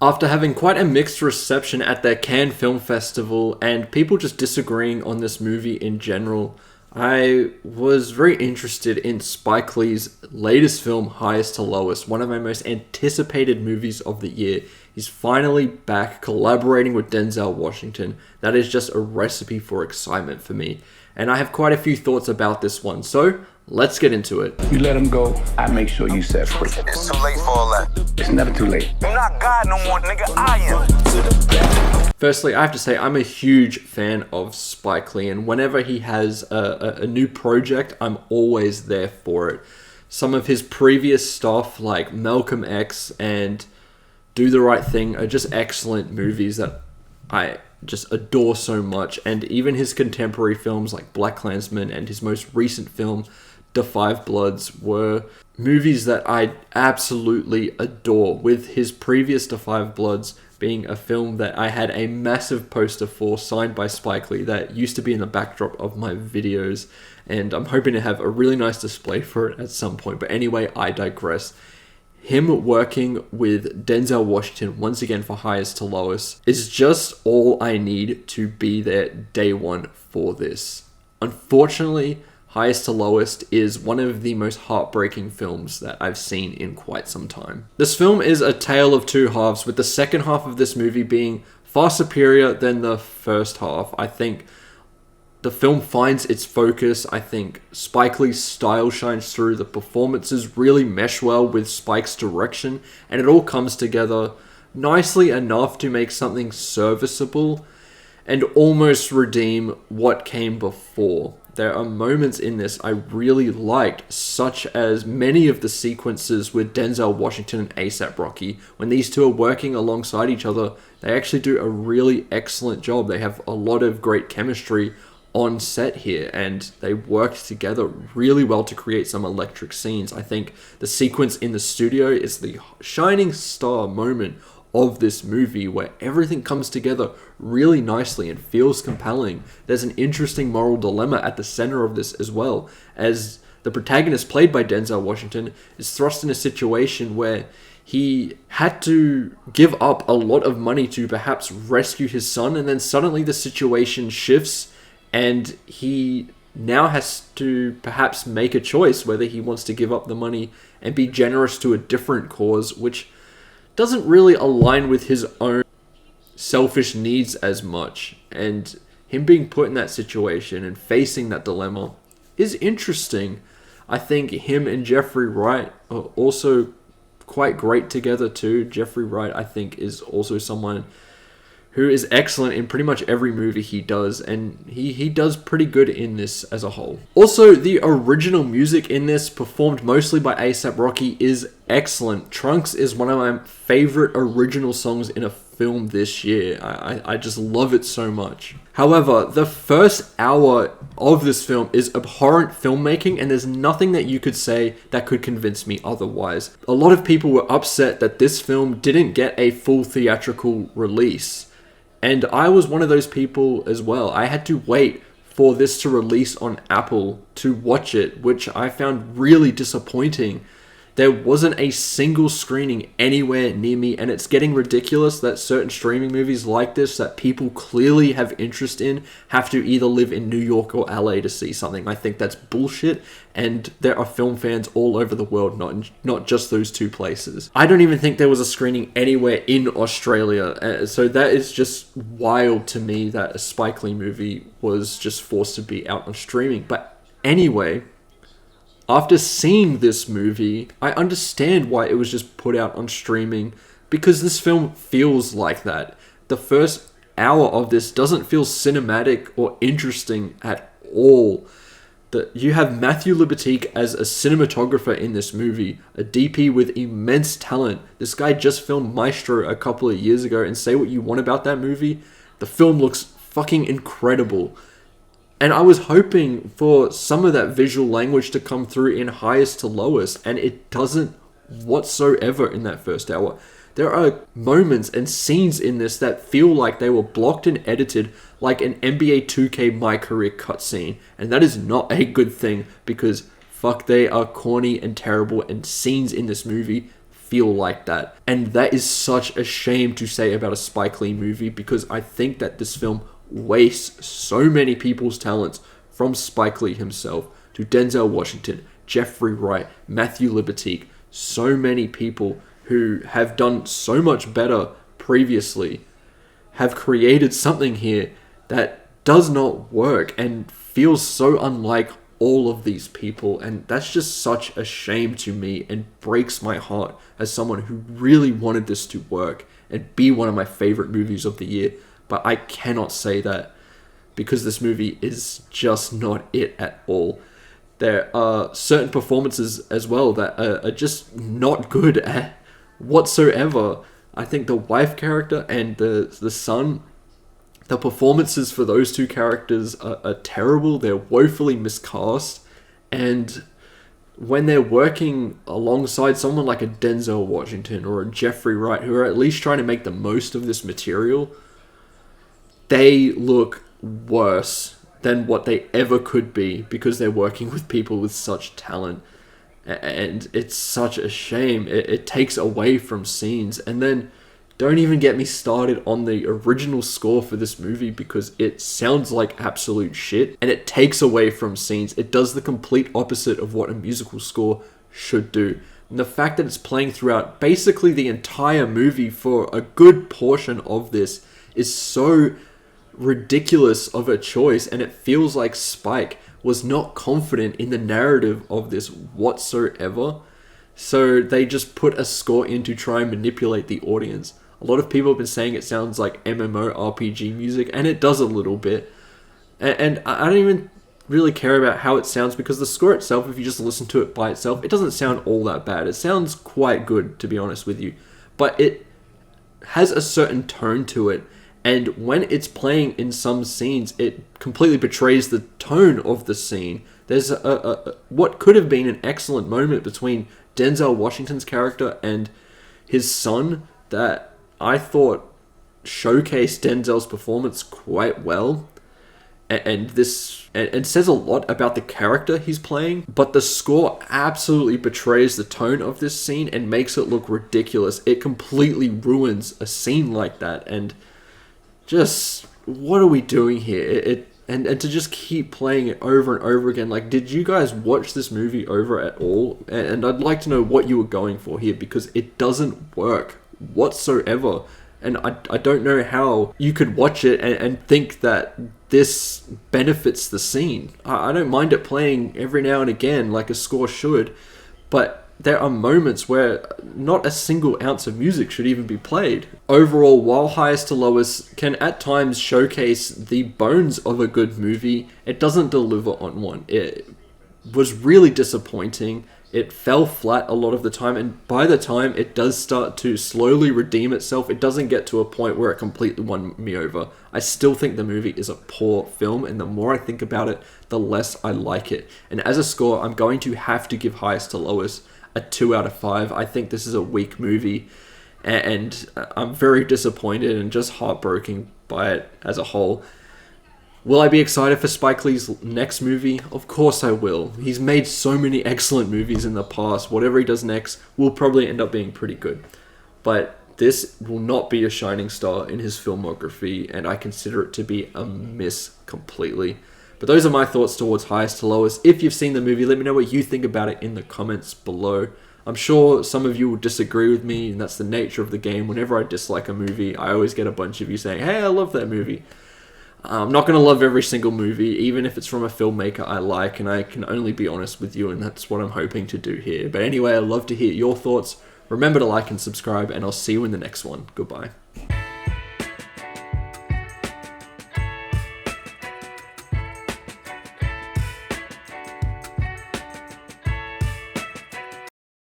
After having quite a mixed reception at their Cannes Film Festival and people just disagreeing on this movie in general, I was very interested in Spike Lee's latest film, Highest to Lowest, one of my most anticipated movies of the year. He's finally back collaborating with Denzel Washington. That is just a recipe for excitement for me. And I have quite a few thoughts about this one, so let's get into it. You let him go, I make sure you set free. It's too late for all that. It's never too late. I'm not God no more, nigga. I am. Firstly, I have to say I'm a huge fan of Spike Lee, and whenever he has a new project, I'm always there for it. Some of his previous stuff, like Malcolm X and Do the Right Thing, are just excellent movies that I just adore so much. And even his contemporary films like BlacKkKlansman and his most recent film, Da 5 Bloods, were movies that I absolutely adore, with his previous Da 5 Bloods being a film that I had a massive poster for signed by Spike Lee that used to be in the backdrop of my videos, and I'm hoping to have a really nice display for it at some point. But anyway, I digress. Him working with Denzel Washington once again for Highest to Lowest is just all I need to be there day one for this. Unfortunately, Highest to Lowest is one of the most heartbreaking films that I've seen in quite some time. This film is a tale of two halves, with the second half of this movie being far superior than the first half. I think the film finds its focus. I think Spike Lee's style shines through. The performances really mesh well with Spike's direction, and it all comes together nicely enough to make something serviceable and almost redeem what came before. There are moments in this I really liked, such as many of the sequences with Denzel Washington and A$AP Rocky. When these two are working alongside each other, they actually do a really excellent job. They have a lot of great chemistry on set here, and they worked together really well to create some electric scenes. I think the sequence in the studio is the shining star moment of this movie, where everything comes together really nicely and feels compelling. There's an interesting moral dilemma at the center of this as well, as the protagonist, played by Denzel Washington, is thrust in a situation where he had to give up a lot of money to perhaps rescue his son, and then suddenly the situation shifts and he now has to perhaps make a choice whether he wants to give up the money and be generous to a different cause, which doesn't really align with his own selfish needs as much. And him being put in that situation and facing that dilemma is interesting. I think him and Jeffrey Wright are also quite great together too. Jeffrey Wright, I think, is also someone who is excellent in pretty much every movie he does, and he does pretty good in this as a whole. Also, the original music in this, performed mostly by A$AP Rocky, is excellent. Trunks is one of my favorite original songs in a film this year. I just love it so much. However, the first hour of this film is abhorrent filmmaking, and there's nothing that you could say that could convince me otherwise. A lot of people were upset that this film didn't get a full theatrical release, and I was one of those people as well. I had to wait for this to release on Apple to watch it, which I found really disappointing. There wasn't a single screening anywhere near me, and it's getting ridiculous that certain streaming movies like this that people clearly have interest in have to either live in New York or LA to see something. I think that's bullshit, and there are film fans all over the world, not just those two places. I don't even think there was a screening anywhere in Australia, so that is just wild to me that a Spike Lee movie was just forced to be out on streaming. But anyway, after seeing this movie, I understand why it was just put out on streaming, because this film feels like that. The first hour of this doesn't feel cinematic or interesting at all. You have Matthew Libatique as a cinematographer in this movie, a DP with immense talent. This guy just filmed Maestro a couple of years ago, and say what you want about that movie, the film looks fucking incredible. And I was hoping for some of that visual language to come through in Highest to Lowest, and it doesn't whatsoever in that first hour. There are moments and scenes in this that feel like they were blocked and edited like an NBA 2K My Career cutscene, and that is not a good thing, because fuck, they are corny and terrible, and scenes in this movie feel like that. And that is such a shame to say about a Spike Lee movie, because I think that this film wastes so many people's talents, from Spike Lee himself to Denzel Washington, Jeffrey Wright, Matthew Libatique, so many people who have done so much better previously have created something here that does not work and feels so unlike all of these people. And that's just such a shame to me and breaks my heart as someone who really wanted this to work and be one of my favorite movies of the year. But I cannot say that, because this movie is just not it at all. There are certain performances as well that are just not good at whatsoever. I think the wife character and the son, the performances for those two characters are terrible. They're woefully miscast. And when they're working alongside someone like a Denzel Washington or a Jeffrey Wright, who are at least trying to make the most of this material, they look worse than what they ever could be, because they're working with people with such talent. And it's such a shame. It takes away from scenes. And then don't even get me started on the original score for this movie, because it sounds like absolute shit and it takes away from scenes. It does the complete opposite of what a musical score should do. And the fact that it's playing throughout basically the entire movie for a good portion of this is so ridiculous of a choice, and it feels like Spike was not confident in the narrative of this whatsoever. So they just put a score in to try and manipulate the audience. A lot of people have been saying it sounds like MMORPG music, and it does a little bit. And I don't even really care about how it sounds, because the score itself, if you just listen to it by itself, it doesn't sound all that bad. It sounds quite good, to be honest with you. But it has a certain tone to it. And when it's playing in some scenes, it completely betrays the tone of the scene. There's what could have been an excellent moment between Denzel Washington's character and his son that I thought showcased Denzel's performance quite well. And says a lot about the character he's playing. But the score absolutely betrays the tone of this scene and makes it look ridiculous. It completely ruins a scene like that. And just, what are we doing here? And to just keep playing it over and over again. Like, did you guys watch this movie over at all? And I'd like to know what you were going for here, because it doesn't work whatsoever. And I don't know how you could watch it and think that this benefits the scene. I don't mind it playing every now and again like a score should, but there are moments where not a single ounce of music should even be played. Overall, while Highest to Lowest can at times showcase the bones of a good movie, it doesn't deliver on one. It was really disappointing. It fell flat a lot of the time, and by the time it does start to slowly redeem itself, it doesn't get to a point where it completely won me over. I still think the movie is a poor film, and the more I think about it, the less I like it. And as a score, I'm going to have to give Highest to Lowest a 2 out of 5. I think this is a weak movie, and I'm very disappointed and just heartbroken by it as a whole. Will I be excited for Spike Lee's next movie? Of course I will. He's made so many excellent movies in the past. Whatever he does next will probably end up being pretty good. But this will not be a shining star in his filmography, and I consider it to be a miss completely. But those are my thoughts towards Highest to Lowest. If you've seen the movie, let me know what you think about it in the comments below. I'm sure some of you will disagree with me, and that's the nature of the game. Whenever I dislike a movie, I always get a bunch of you saying, hey, I love that movie. I'm not going to love every single movie, even if it's from a filmmaker I like, and I can only be honest with you, and that's what I'm hoping to do here. But anyway, I'd love to hear your thoughts. Remember to like and subscribe, and I'll see you in the next one. Goodbye.